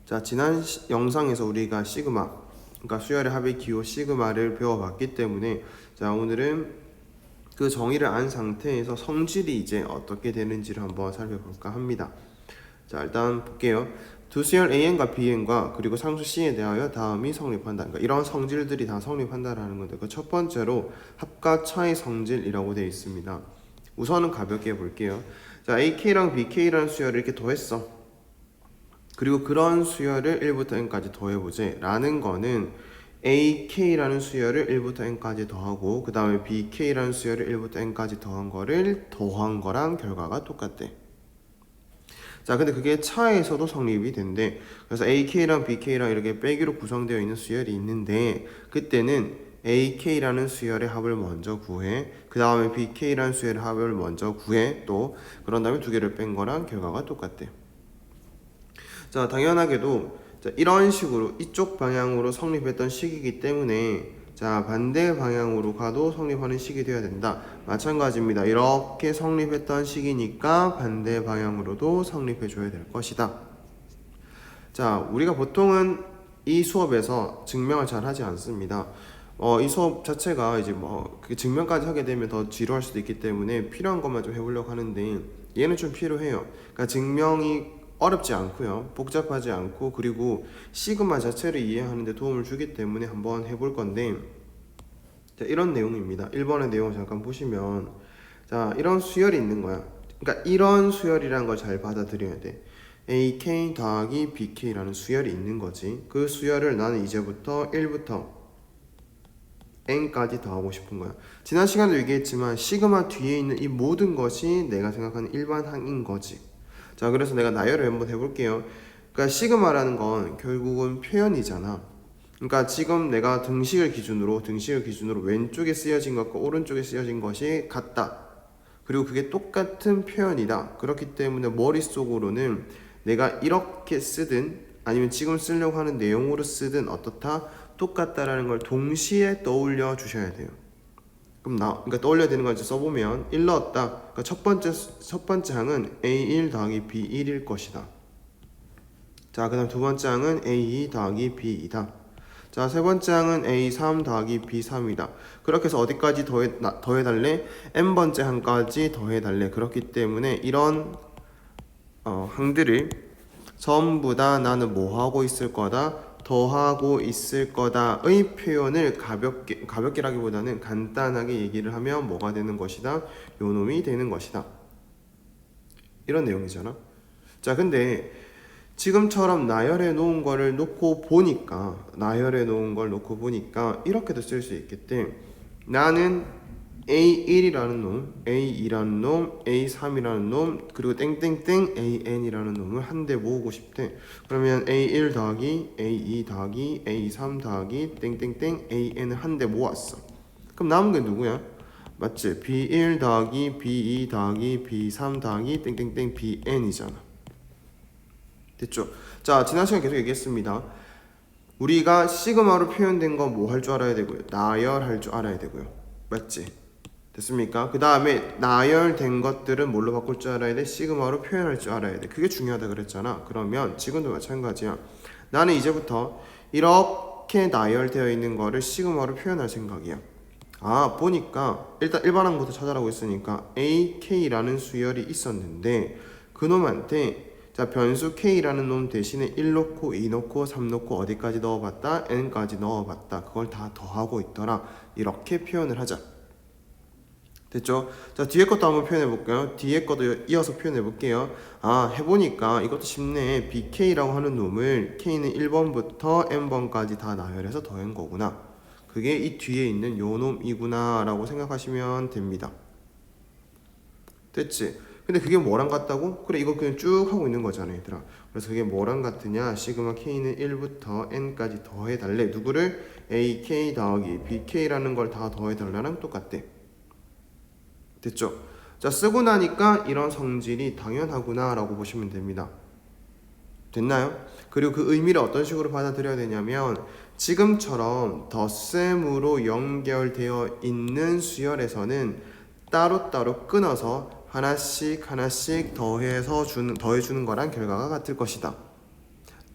자, 지난 영상에서 우리가 시그마, 그러니까 수열의 합의 기호 시그마를 배워봤기 때문에 자, 오늘은 그 정의를 안 상태에서 성질이 이제 어떻게 되는지를 한번 살펴볼까 합니다. 자, 일단 볼게요. 두 수열 AN과 BN과 그리고 상수 C에 대하여 다음이 성립한다. 그러니까 이런 성질들이 다 성립한다라는 건데 그 첫 번째로 합과 차의 성질이라고 되어 있습니다. 우선은 가볍게 볼게요. 자, AK랑 BK라는 수열을 이렇게 더했어. 그리고 그런 수열을 1부터 n까지 더해보지 라는 거는 AK라는 수열을 1부터 n까지 더하고 그 다음에 BK라는 수열을 1부터 n까지 더한 거를 더한 거랑 결과가 똑같대. 자, 근데 그게 차에서도 성립이 된대. 그래서 AK랑 BK랑 이렇게 빼기로 구성되어 있는 수열이 있는데 그때는 AK라는 수열의 합을 먼저 구해, 그 다음에 BK라는 수열의 합을 먼저 구해, 또 그런 다음에 두 개를 뺀 거랑 결과가 똑같대. 자, 당연하게도 자, 이런 식으로 이쪽 방향으로 성립했던 식이기 때문에 자, 반대 방향으로 가도 성립하는 식이 되어야 된다. 마찬가지입니다. 이렇게 성립했던 식이니까 반대 방향으로도 성립해 줘야 될 것이다. 자, 우리가 보통은 이 수업에서 증명을 잘 하지 않습니다. 이 수업 자체가 이제 그 증명까지 하게 되면 더 지루할 수도 있기 때문에 필요한 것만 좀 해보려고 하는데 얘는 좀 필요해요. 그러니까 증명이 어렵지 않고요, 복잡하지 않고, 그리고 시그마 자체를 이해하는 데 도움을 주기 때문에 한번 해볼 건데 자, 이런 내용입니다. 1번의 내용을 잠깐 보시면 자, 이런 수열이 있는 거야. 그러니까 이런 수열이라는 걸 잘 받아들여야 돼. AK 더하기 BK라는 수열이 있는 거지. 그 수열을 나는 이제부터 1부터 n까지 더하고 싶은 거야. 지난 시간에도 얘기했지만 시그마 뒤에 있는 이 모든 것이 내가 생각하는 일반항인 거지. 자, 그래서 내가 나열을 한번 해볼게요. 그러니까 시그마라는 건 결국은 표현이잖아. 그러니까 지금 내가 등식을 기준으로 왼쪽에 쓰여진 것과 오른쪽에 쓰여진 것이 같다. 그리고 그게 똑같은 표현이다. 그렇기 때문에 머릿속으로는 내가 이렇게 쓰든 아니면 지금 쓰려고 하는 내용으로 쓰든 어떻다? 똑같다라는 걸 동시에 떠올려 주셔야 돼요. 그럼 그러니까 떠올려야 되는 걸 이제 써보면 1 넣었다. 그러니까 첫 번째 항은 A1 더하기 B1일 것이다. 자, 그 다음 두 번째 항은 A2 더하기 B2다. 자, 세 번째 항은 A3 더하기 B3이다. 그렇게 해서 어디까지 더해달래? n번째 항까지 더해달래. 그렇기 때문에 이런 항들을 전부 다 나는 뭐 하고 있을 거다? 더하고 있을 거다의 표현을 가볍게라기보다는 간단하게 얘기를 하면 뭐가 되는 것이다? 요 놈이 되는 것이다. 이런 내용이잖아. 자, 근데 지금처럼 나열해 놓은 걸 놓고 보니까 이렇게도 쓸 수 있겠대. 나는 A1이라는 놈, A2라는 놈, A3이라는 놈, 그리고 땡땡땡 AN이라는 놈을 한데 모으고 싶대. 그러면 A1 더하기 A2 더하기 A3 더하기 땡땡땡 AN을 한데 모았어. 그럼 남은 게 누구야? 맞지? B1 더하기 B2 더하기 B3 더하기 땡땡땡 BN이잖아. 됐죠? 자, 지난 시간에 계속 얘기했습니다. 우리가 시그마로 표현된 건 뭐 할 줄 알아야 되고요? 나열할 줄 알아야 되고요. 맞지? 됐습니까? 그 다음에 나열된 것들은 뭘로 바꿀 줄 알아야 돼? 시그마로 표현할 줄 알아야 돼. 그게 중요하다 그랬잖아. 그러면 지금도 마찬가지야. 나는 이제부터 이렇게 나열되어 있는 거를 시그마로 표현할 생각이야. 아, 보니까 일단 일반항부터 찾아라고 했으니까 AK라는 수열이 있었는데 그놈한테 자, 변수 K라는 놈 대신에 1 넣고 2 넣고 3 넣고 어디까지 넣어봤다? N까지 넣어봤다. 그걸 다 더하고 있더라. 이렇게 표현을 하자. 됐죠? 자, 뒤에 것도 한번 표현해 볼까요? 뒤에 것도 이어서 표현해 볼게요. 아, 해보니까 이것도 쉽네. BK라고 하는 놈을 K는 1번부터 N번까지 다 나열해서 더한 거구나. 그게 이 뒤에 있는 요 놈이구나 라고 생각하시면 됩니다. 됐지? 근데 그게 뭐랑 같다고? 그래, 이거 그냥 쭉 하고 있는 거잖아, 얘들아. 그래서 그게 뭐랑 같으냐? 시그마 K는 1부터 N까지 더해달래. 누구를? AK 더하기 BK라는 걸 다 더해달라랑 똑같대. 됐죠? 자, 쓰고 나니까 이런 성질이 당연하구나 라고 보시면 됩니다. 됐나요? 그리고 그 의미를 어떤 식으로 받아들여야 되냐면 지금처럼 덧셈으로 연결되어 있는 수열에서는 따로따로 끊어서 하나씩 더해주는 거랑 결과가 같을 것이다.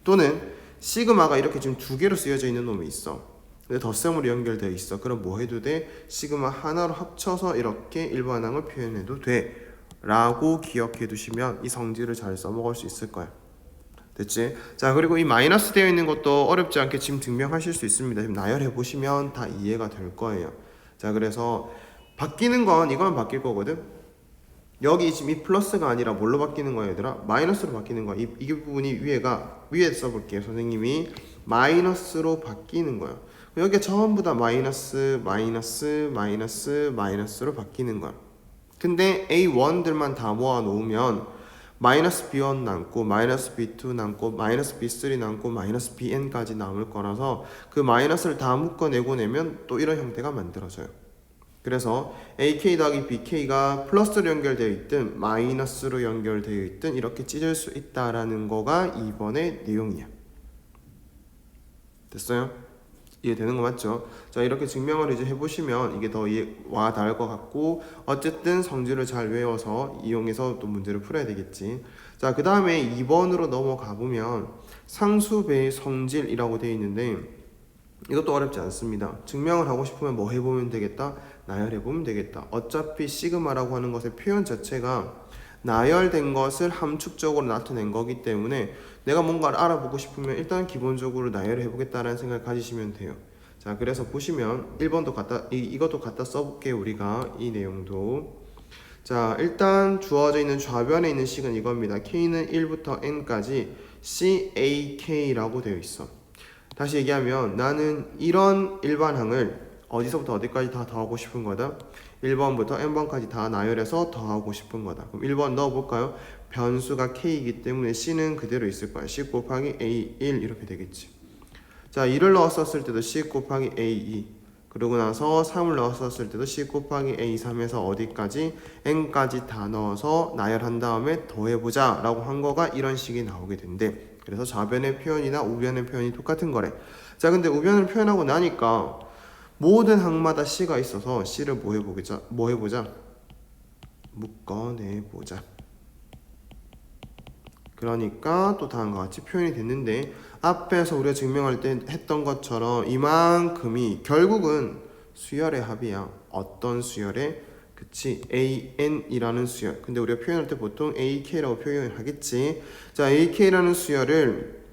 또는 시그마가 이렇게 지금 두 개로 쓰여져 있는 놈이 있어. 근데 덧셈으로 연결되어 있어. 그럼 뭐 해도 돼? 시그마 하나로 합쳐서 이렇게 일반항을 표현해도 돼 라고 기억해 두시면 이 성질을 잘 써먹을 수 있을 거야. 됐지? 자, 그리고 이 마이너스 되어 있는 것도 어렵지 않게 지금 증명하실 수 있습니다. 지금 나열해 보시면 다 이해가 될 거예요. 자, 그래서 바뀌는 건 이거만 바뀔 거거든. 여기 지금 이 플러스가 아니라 뭘로 바뀌는 거야, 얘들아? 마이너스로 바뀌는 거야. 이 부분이 위에 써볼게요. 선생님이 마이너스로 바뀌는 거야. 여기 전부 다 마이너스로 바뀌는 거야. 근데 A1들만 다 모아 놓으면 마이너스 B1 남고 마이너스 B2 남고 마이너스 B3 남고 마이너스 BN까지 남을 거라서 그 마이너스를 다 묶어내고 내면 또 이런 형태가 만들어져요. 그래서 AK 더하기 BK가 플러스로 연결되어 있든 마이너스로 연결되어 있든 이렇게 찢을 수 있다라는 거가 이번의 내용이야. 됐어요? 이해되는 거 맞죠? 자, 이렇게 증명을 이제 해보시면 이게 더 와 닿을 것 같고, 어쨌든 성질을 잘 외워서 이용해서 또 문제를 풀어야 되겠지. 자, 그 다음에 2번으로 넘어가 보면 상수배의 성질이라고 되어 있는데 이것도 어렵지 않습니다. 증명을 하고 싶으면 뭐 해보면 되겠다? 나열해보면 되겠다. 어차피 시그마라고 하는 것의 표현 자체가 나열된 것을 함축적으로 나타낸 거기 때문에 내가 뭔가를 알아보고 싶으면 일단 기본적으로 나열을 해보겠다라는 생각을 가지시면 돼요. 자, 그래서 보시면 1번도 이것도 갖다 써볼게요. 우리가 이 내용도. 자, 일단 주어져 있는 좌변에 있는 식은 이겁니다. K는 1부터 N까지 CAK라고 되어 있어. 다시 얘기하면 나는 이런 일반항을 어디서부터 어디까지 다 더하고 싶은 거다. 1번부터 n번까지 다 나열해서 더하고 싶은 거다. 그럼 1번 넣어볼까요? 변수가 k이기 때문에 c는 그대로 있을 거야. c 곱하기 a1 이렇게 되겠지. 자, 2를 넣었었을 때도 c 곱하기 a2, 그러고 나서 3을 넣었었을 때도 c 곱하기 a3에서 어디까지? n까지 다 넣어서 나열한 다음에 더해보자 라고 한 거가 이런 식이 나오게 된대. 그래서 좌변의 표현이나 우변의 표현이 똑같은 거래. 자, 근데 우변을 표현하고 나니까 모든 항마다 C가 있어서 C를 뭐 해보자? 묶어내보자. 그러니까 또 다음과 같이 표현이 됐는데 앞에서 우리가 증명할 때 했던 것처럼 이만큼이 결국은 수열의 합이야. 어떤 수열의? 그치, AN이라는 수열. 근데 우리가 표현할 때 보통 AK라고 표현을 하겠지. 자, AK라는 수열을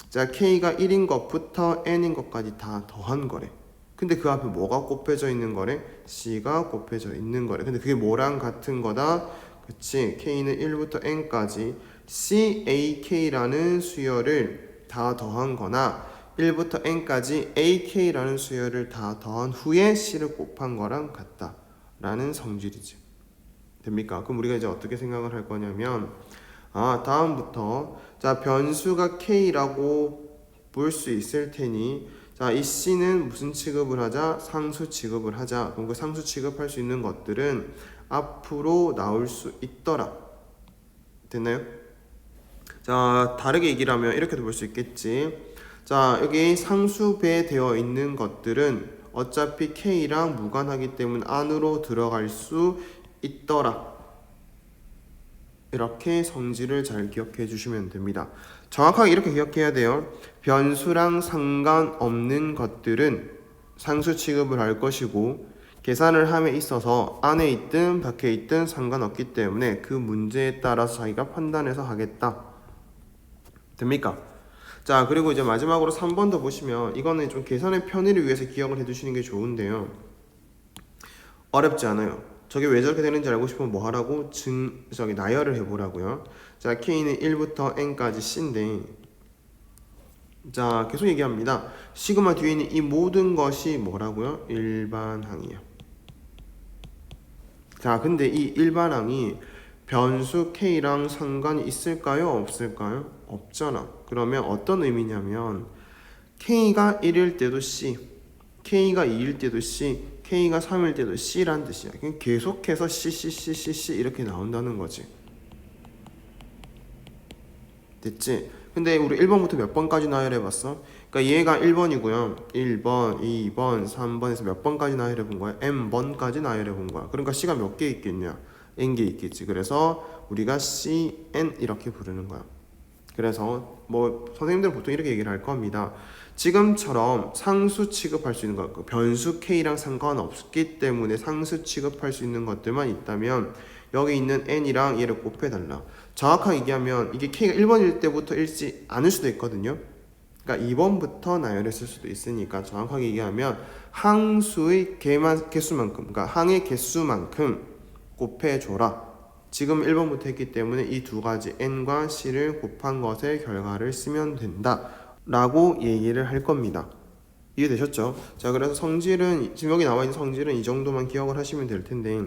자, K가 1인 것부터 N인 것까지 다 더한 거래. 근데 그 앞에 뭐가 곱해져 있는 거래? C가 곱해져 있는 거래. 근데 그게 뭐랑 같은 거다? 그치, K는 1부터 N까지 CAK라는 수열을 다 더한 거나 1부터 N까지 AK라는 수열을 다 더한 후에 C를 곱한 거랑 같다 라는 성질이지. 됩니까? 그럼 우리가 이제 어떻게 생각을 할 거냐면 다음부터 자, 변수가 K라고 볼 수 있을 테니 자, 이 C는 무슨 취급을 하자? 상수 취급을 하자. 그럼 그 상수 취급할 수 있는 것들은 앞으로 나올 수 있더라. 됐나요? 자, 다르게 얘기를 하면 이렇게도 볼 수 있겠지. 자, 여기 상수배 되어 있는 것들은 어차피 K랑 무관하기 때문에 안으로 들어갈 수 있더라. 이렇게 성질을 잘 기억해 주시면 됩니다. 정확하게 이렇게 기억해야 돼요. 변수랑 상관없는 것들은 상수 취급을 할 것이고 계산을 함에 있어서 안에 있든 밖에 있든 상관없기 때문에 그 문제에 따라서 자기가 판단해서 하겠다. 됩니까? 자, 그리고 이제 마지막으로 3번 더 보시면 이거는 좀 계산의 편의를 위해서 기억을 해두시는 게 좋은데요. 어렵지 않아요. 저게 왜 저렇게 되는지 알고 싶으면 뭐 하라고? 나열을 해보라고요. 자, K는 1부터 N까지 C인데 자, 계속 얘기합니다. 시그마 뒤에 있는 이 모든 것이 뭐라고요? 일반항이요. 자, 근데 이 일반항이 변수 K랑 상관이 있을까요? 없을까요? 없잖아. 그러면 어떤 의미냐면 K가 1일 때도 C, K가 2일 때도 C, K가 3일 때도 C란 뜻이야. 계속해서 C 이렇게 나온다는 거지. 됐지? 근데 우리 1번부터 몇 번까지 나열해봤어? 그러니까 얘가 1번이고요. 1번, 2번, 3번에서 몇 번까지 나열해본 거야? M번까지 나열해본 거야. 그러니까 C가 몇 개 있겠냐? N개 있겠지. 그래서 우리가 CN 이렇게 부르는 거야. 그래서 뭐 선생님들은 보통 이렇게 얘기를 할 겁니다. 지금처럼 상수 취급할 수 있는 것, 변수 k랑 상관없기 때문에 상수 취급할 수 있는 것들만 있다면 여기 있는 n이랑 얘를 곱해달라. 정확하게 얘기하면 이게 k가 1번일 때부터 읽지 않을 수도 있거든요. 그러니까 2번부터 나열했을 수도 있으니까 정확하게 얘기하면 항수의 개수만큼, 그러니까 항의 개수만큼 곱해줘라. 지금 1번부터 했기 때문에 이 두 가지 n과 c를 곱한 것의 결과를 쓰면 된다 라고 얘기를 할 겁니다. 이해되셨죠? 자, 그래서 성질은 지금 여기 나와 있는 성질은 이 정도만 기억을 하시면 될 텐데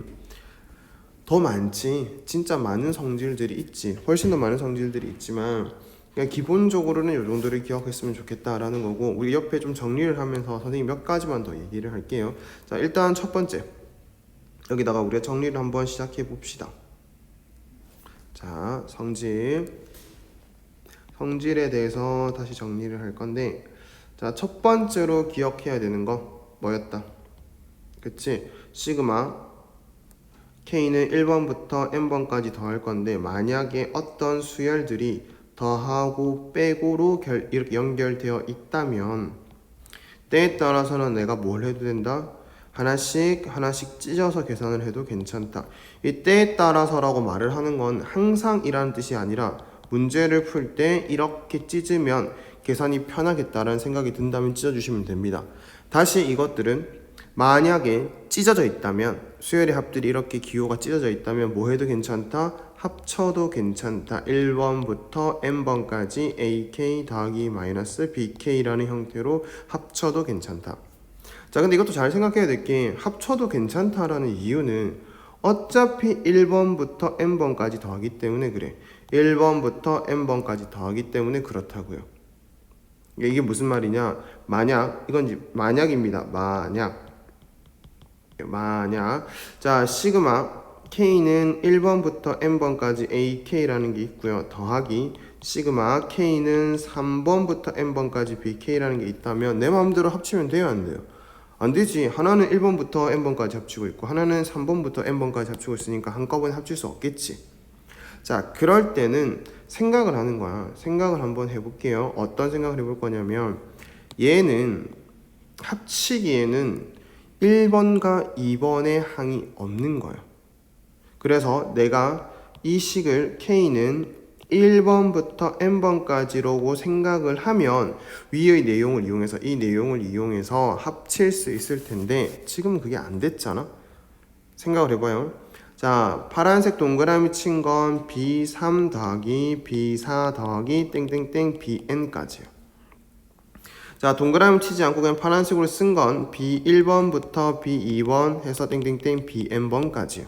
더 많지. 진짜 많은 성질들이 있지. 훨씬 더 많은 성질들이 있지만 그냥 기본적으로는 이 정도를 기억했으면 좋겠다라는 거고, 우리 옆에 좀 정리를 하면서 선생님 몇 가지만 더 얘기를 할게요. 자, 일단 첫 번째, 여기다가 우리가 정리를 한번 시작해 봅시다. 자, 성질에 대해서 다시 정리를 할 건데, 자, 첫 번째로 기억해야 되는 거 뭐였다? 그치? 시그마 K는 1번부터 n번까지 더할 건데, 만약에 어떤 수열들이 더하고 빼고로 이렇게 연결되어 있다면 때에 따라서는 내가 뭘 해도 된다? 하나씩 찢어서 계산을 해도 괜찮다. 이 때에 따라서라고 말을 하는 건 항상 이라는 뜻이 아니라 문제를 풀 때 이렇게 찢으면 계산이 편하겠다라는 생각이 든다면 찢어주시면 됩니다. 다시 이것들은 만약에 찢어져 있다면, 수열의 합들이 이렇게 기호가 찢어져 있다면 뭐 해도 괜찮다? 합쳐도 괜찮다. 1번부터 n번까지 ak 더하기 마이너스 bk라는 형태로 합쳐도 괜찮다. 자, 근데 이것도 잘 생각해야 될 게, 합쳐도 괜찮다라는 이유는 어차피 1번부터 n번까지 더하기 때문에 그래. 1번부터 n번까지 더하기 때문에 그렇다고요. 이게 무슨 말이냐? 이건 만약입니다. 만약 자, 시그마 K는 1번부터 n번까지 ak라는 게 있고요. 더하기 시그마 K는 3번부터 n번까지 bk라는 게 있다면 내 마음대로 합치면 돼요, 안 돼요? 안 되지. 하나는 1번부터 n번까지 합치고 있고 하나는 3번부터 n번까지 합치고 있으니까 한꺼번에 합칠 수 없겠지. 자, 그럴 때는 생각을 하는 거야. 생각을 한번 해볼게요. 어떤 생각을 해볼 거냐면, 얘는 합치기에는 1번과 2번의 항이 없는 거예요. 그래서 내가 이 식을 K는 1번부터 n번까지라고 생각을 하면 위의 내용을 이용해서, 이 내용을 이용해서 합칠 수 있을 텐데 지금은 그게 안 됐잖아. 생각을 해봐요. 자, 파란색 동그라미 친 건 B3 더하기 B4 더하기 땡땡땡 BN까지요. 자, 동그라미 치지 않고 그냥 파란색으로 쓴 건 B1번부터 B2번 해서 땡땡땡 BN번까지요.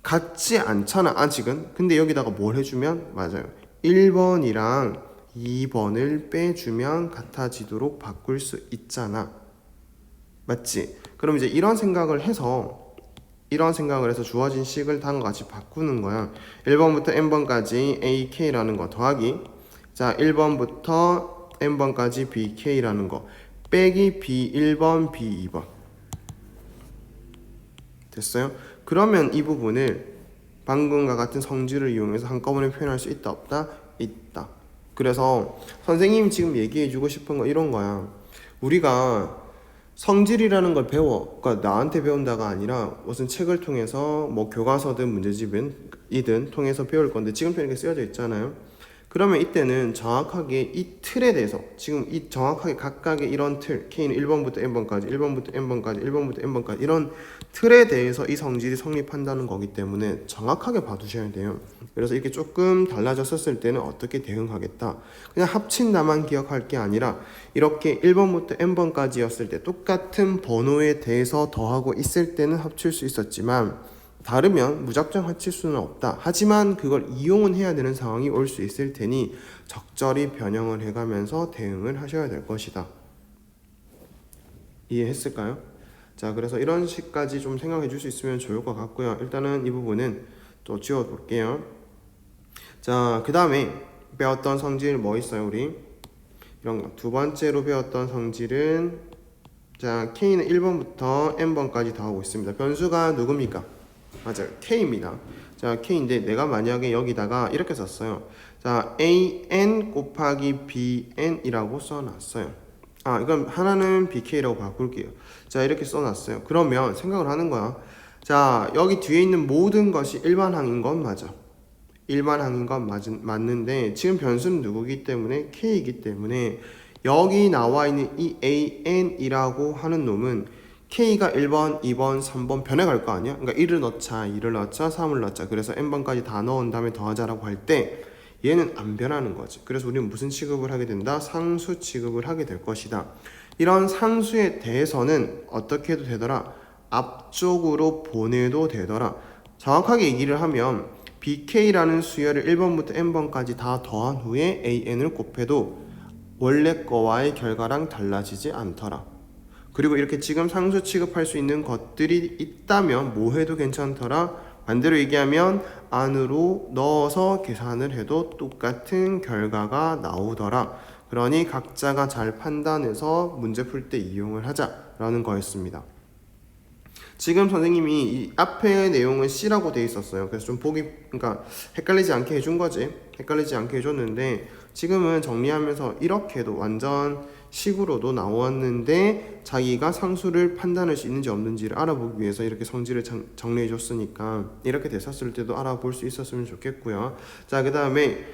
같지 않잖아, 아직은. 근데 여기다가 뭘 해주면? 맞아요. 1번이랑 2번을 빼주면 같아지도록 바꿀 수 있잖아. 맞지? 그럼 이제 이런 생각을 해서 주어진 식을 다음과 같이 바꾸는 거야. 1번부터 n번까지 ak라는 거 더하기, 자, 1번부터 n번까지 bk라는 거 빼기 b1번 b2번 됐어요? 그러면 이 부분을 방금과 같은 성질을 이용해서 한꺼번에 표현할 수 있다 없다? 있다. 그래서 선생님이 지금 얘기해주고 싶은 거 이런 거야. 우리가 성질이라는 걸 그러니까 나한테 배운다가 아니라 무슨 책을 통해서 뭐 교과서든 문제집이든 통해서 배울 건데 지금처럼 이렇게 쓰여져 있잖아요. 그러면 이때는 정확하게 이 틀에 대해서, 지금 이 정확하게 각각의 이런 틀, K는 1번부터 n번까지, 1번부터 n번까지, 1번부터 n번까지 이런 틀에 대해서 이 성질이 성립한다는 거기 때문에 정확하게 봐두셔야 돼요. 그래서 이렇게 조금 달라졌었을 때는 어떻게 대응하겠다. 그냥 합친다만 기억할 게 아니라 이렇게 1번부터 n번까지였을 때 똑같은 번호에 대해서 더하고 있을 때는 합칠 수 있었지만 다르면 무작정 합칠 수는 없다. 하지만 그걸 이용은 해야 되는 상황이 올 수 있을 테니 적절히 변형을 해가면서 대응을 하셔야 될 것이다. 이해했을까요? 자, 그래서 이런 식까지 좀 생각해 줄 수 있으면 좋을 것 같고요. 일단은 이 부분은 또 지워 볼게요. 자, 그 다음에 배웠던 성질 뭐 있어요, 우리? 이런 거. 두 번째로 배웠던 성질은, 자, K는 1번부터 n번까지 더하고 있습니다. 변수가 누굽니까? 맞아요, K입니다. 자, K인데 내가 만약에 여기다가 이렇게 썼어요. 자, AN 곱하기 BN이라고 써놨어요. 이건 하나는 BK라고 바꿀게요. 자, 이렇게 써놨어요. 그러면 생각을 하는 거야. 자, 여기 뒤에 있는 모든 것이 일반항인 건 맞아. 일반항인 건 맞는데 지금 변수는 누구기 때문에 K이기 때문에 여기 나와 있는 이 AN이라고 하는 놈은 K가 1번, 2번, 3번 변해갈 거 아니야? 그러니까 1을 넣자, 2를 넣자, 3을 넣자. 그래서 n번까지 다 넣은 다음에 더하자라고 할 때 얘는 안 변하는 거지. 그래서 우리는 무슨 취급을 하게 된다? 상수 취급을 하게 될 것이다. 이런 상수에 대해서는 어떻게 해도 되더라? 앞쪽으로 보내도 되더라. 정확하게 얘기를 하면 BK라는 수열을 1번부터 n번까지 다 더한 후에 AN을 곱해도 원래 거와의 결과랑 달라지지 않더라. 그리고 이렇게 지금 상수 취급할 수 있는 것들이 있다면 뭐 해도 괜찮더라. 반대로 얘기하면 안으로 넣어서 계산을 해도 똑같은 결과가 나오더라. 그러니 각자가 잘 판단해서 문제 풀 때 이용을 하자라는 거였습니다. 지금 선생님이 이 앞에 내용은 C라고 돼 있었어요. 그래서 좀 보기, 그러니까 헷갈리지 않게 해준 거지. 헷갈리지 않게 해줬는데 지금은 정리하면서 이렇게도 완전 식으로도 나왔는데 자기가 상수를 판단할 수 있는지 없는지를 알아보기 위해서 이렇게 성질을 정리해 줬으니까 이렇게 됐었을 때도 알아볼 수 있었으면 좋겠고요. 자, 그 다음에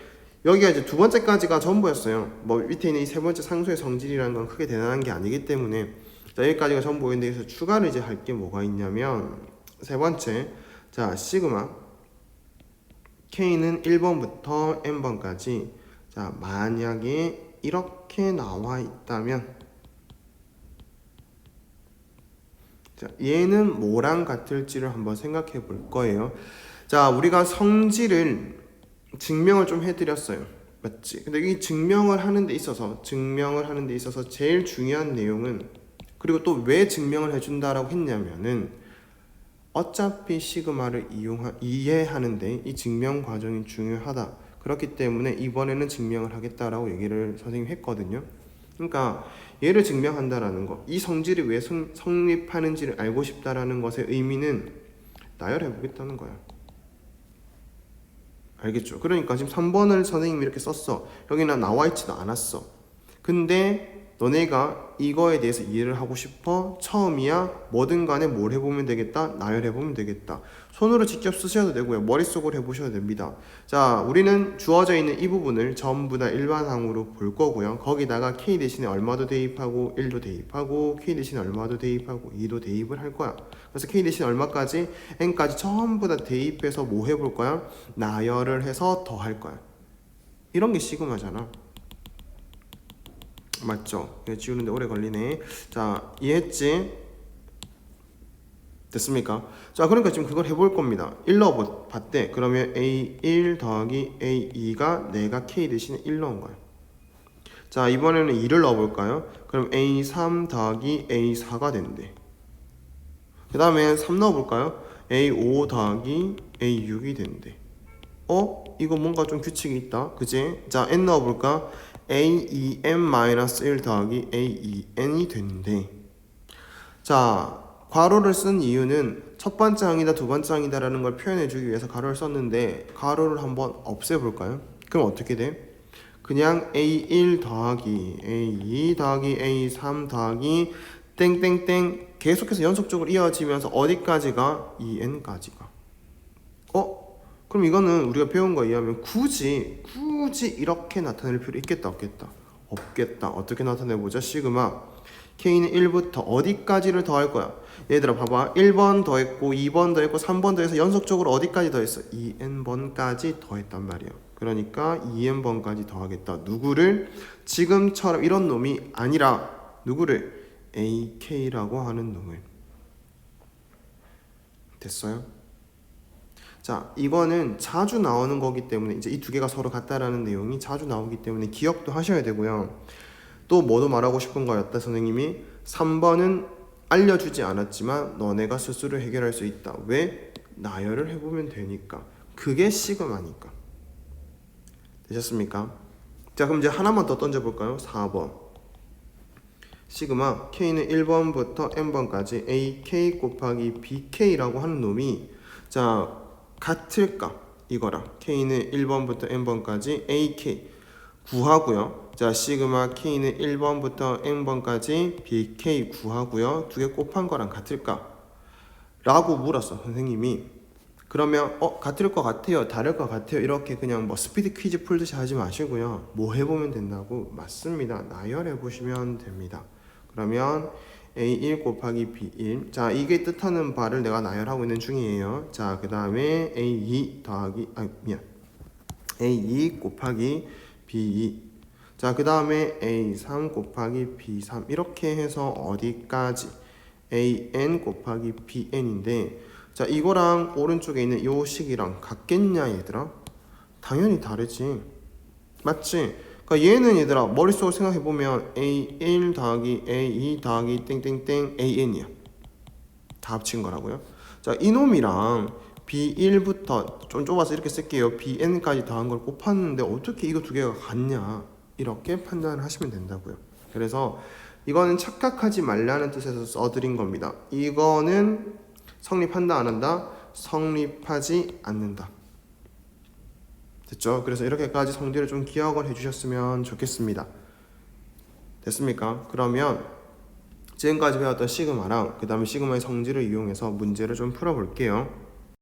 여기가 이제 두 번째까지가 전부였어요. 뭐 밑에 있는 이 세 번째 상수의 성질이라는 건 크게 대단한 게 아니기 때문에 자, 여기까지가 전부인데 여기서 추가로 이제 할 게 뭐가 있냐면 세 번째, 자, 시그마 K는 1번부터 n번까지 자, 만약에 이렇게 나와 있다면 자, 얘는 뭐랑 같을지를 한번 생각해 볼 거예요. 자, 우리가 성질을 증명을 좀 해드렸어요. 맞지? 근데 이 증명을 하는 데 있어서 제일 중요한 내용은, 그리고 또 왜 증명을 해준다라고 했냐면은 어차피 시그마를 이해하는데 이 증명 과정이 중요하다. 그렇기 때문에 이번에는 증명을 하겠다라고 얘기를 선생님이 했거든요. 그러니까 얘를 증명한다라는 거, 이 성질이 왜 성립하는지를 알고 싶다라는 것의 의미는 나열해 보겠다는 거야. 알겠죠? 그러니까 지금 3번을 선생님이 이렇게 썼어. 여기는 나와 있지도 않았어. 근데 너네가 이거에 대해서 이해를 하고 싶어. 처음이야. 뭐든 간에 뭘 해보면 되겠다. 나열해보면 되겠다. 손으로 직접 쓰셔도 되고요. 머릿속으로 해보셔도 됩니다. 자, 우리는 주어져 있는 이 부분을 전부 다 일반항으로 볼 거고요. 거기다가 K 대신에 얼마도 대입하고 1도 대입하고 K 대신에 얼마도 대입하고 2도 대입을 할 거야. 그래서 K 대신에 얼마까지? N까지 전부 다 대입해서 뭐 해볼 거야? 나열을 해서 더 할 거야. 이런 게 시그마잖아. 맞죠? 이거 지우는데 오래 걸리네. 자, 이해했지? 됐습니까? 자, 그러니까 지금 그걸 해볼 겁니다. 1 넣어봤대. 그러면 A1 더하기 A2가 내가 K 대신에 1 넣은 거야. 자, 이번에는 2를 넣어볼까요? 그럼 A3 더하기 A4가 된대. 그 다음에 3 넣어볼까요? A5 더하기 A6이 된대. 이거 뭔가 좀 규칙이 있다. 그지? 자, N 넣어볼까? AEN-1 더하기 AEN이 되는데, 자, 괄호를 쓴 이유는 첫 번째 항이다 두 번째 항이다 라는 걸 표현해 주기 위해서 괄호를 썼는데 괄호를 한번 없애볼까요? 그럼 어떻게 돼? 그냥 A1 더하기 A2 더하기 A3 더하기 땡땡땡 계속해서 연속적으로 이어지면서 어디까지가? EN까지가. 그럼 이거는 우리가 배운 거에 의하면 굳이 이렇게 나타낼 필요 있겠다 없겠다? 없겠다. 어떻게 나타내보자. 시그마 K는 1부터 어디까지를 더할 거야? 얘들아 봐봐. 1번 더했고 2번 더했고 3번 더해서 연속적으로 어디까지 더했어? 2n번까지 더했단 말이야. 그러니까 2n번까지 더하겠다. 누구를? 지금처럼 이런 놈이 아니라 누구를? AK라고 하는 놈을. 됐어요? 자, 이거는 자주 나오는 거기 때문에 이제 이 두 개가 서로 같다라는 내용이 자주 나오기 때문에 기억도 하셔야 되고요. 또 뭐도 말하고 싶은 거였다. 선생님이 3번은 알려주지 않았지만 너네가 스스로 해결할 수 있다. 왜? 나열을 해보면 되니까. 그게 시그마니까. 되셨습니까? 자, 그럼 이제 하나만 더 던져볼까요? 4번 시그마 K는 1번부터 n번까지 AK 곱하기 BK라고 하는 놈이 자 같을까? 이거랑 K는 1번부터 N번까지 AK 구하고요. 자, 시그마 K는 1번부터 N번까지 BK 구하고요. 두 개 곱한 거랑 같을까? 라고 물었어, 선생님이. 그러면 같을 것 같아요, 다를 것 같아요, 이렇게 그냥 뭐 스피드 퀴즈 풀듯이 하지 마시고요. 뭐 해보면 된다고? 맞습니다. 나열해 보시면 됩니다. 그러면 A1 곱하기 B1, 자, 이게 뜻하는 바를 내가 나열하고 있는 중이에요. 자, 그 다음에 A2 더하기 A2 곱하기 B2, 자, 그 다음에 A3 곱하기 B3, 이렇게 해서 어디까지? AN 곱하기 BN인데, 자, 이거랑 오른쪽에 있는 요 식이랑 같겠냐 얘들아? 당연히 다르지, 맞지? 그러니까 얘는 얘들아 머릿속으로 생각해보면 A1 더하기 A2 더하기 땡땡땡 AN이야. 다 합친 거라고요. 자, 이놈이랑 B1부터 좀 좁아서 이렇게 쓸게요. BN까지 더한 걸 곱했는데 어떻게 이거 두 개가 같냐, 이렇게 판단을 하시면 된다고요. 그래서 이거는 착각하지 말라는 뜻에서 써드린 겁니다. 이거는 성립한다 안 한다? 성립하지 않는다. 됐죠? 그래서 이렇게까지 성질을 좀 기억을 해주셨으면 좋겠습니다. 됐습니까? 그러면 지금까지 배웠던 시그마랑 그 다음에 시그마의 성질을 이용해서 문제를 좀 풀어볼게요.